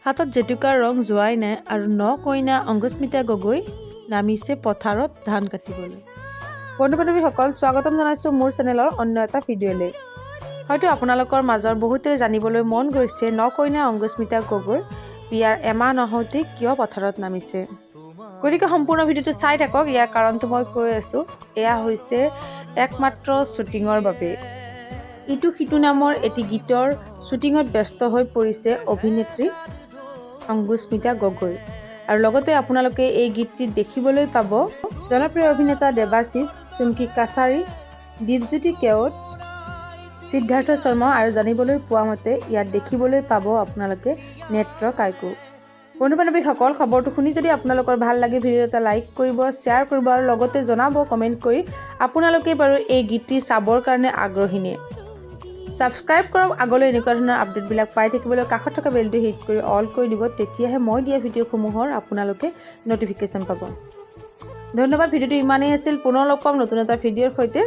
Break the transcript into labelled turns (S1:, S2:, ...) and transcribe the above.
S1: হাতত জেতুকাৰ ৰং যোৱাই নাই আৰু ন কইনা অংকুস্মিতা গগৈ নামিছে পথাৰত ধান কাটিবলৈ। বন্ধু বান্ধৱীসকল, স্বাগতম জনাইছোঁ মোৰ চেনেলৰ অন্য এটা ভিডিঅ'লৈ। হয়তো আপোনালোকৰ মাজৰ বহুতে জানিবলৈ মন গৈছে ন কইনা অংকুস্মিতা গগৈ বিয়াৰ এমাহ নহওঁতে কিয় পথাৰত নামিছে। গতিকে সম্পূৰ্ণ ভিডিঅ'টো চাই থাকক। ইয়াৰ কাৰণটো মই কৈ আছোঁ, এয়া হৈছে একমাত্ৰ শ্বুটিঙৰ বাবে। ইটো সিটো নামৰ এটি গীতৰ শ্বুটিঙত ব্যস্ত হৈ পৰিছে অভিনেত্ৰী অংকুস্মিতা গগৈ। আৰু লগতে আপোনালোকে এই গীতটিত দেখিবলৈ পাব জনপ্ৰিয় অভিনেতা দেৱাশিছ, চুমকি কাছাৰী, দীপজ্যোতি কেওট, সিদ্ধাৰ্থ শৰ্মা আৰু জানিবলৈ পোৱা মতে ইয়াত দেখিবলৈ পাব আপোনালোকে নেত্ৰ কাইকো। বন্ধু বান্ধৱীসকল, খবৰটো শুনি যদি আপোনালোকৰ ভাল লাগে ভিডিঅ' এটা লাইক কৰিব, শ্বেয়াৰ কৰিব আৰু লগতে জনাব কমেণ্ট কৰি আপোনালোকে বাৰু এই গীতটি চাবৰ কাৰণে আগ্ৰহী নে। ছাবস্ক্ৰাইব কৰক আগলৈ এনেকুৱা ধৰণৰ আপডেটবিলাক পাই থাকিবলৈ। কাষত থকা বেলটো হিট কৰি অল কৰি দিব, তেতিয়াহে মই দিয়া ভিডিঅ'সমূহৰ আপোনালোকে ন'টিফিকেশ্যন পাব। ধন্যবাদ। ভিডিঅ'টো ইমানেই আছিল। পুনৰ লগ পাম নতুন এটা ভিডিঅ'ৰ সৈতে।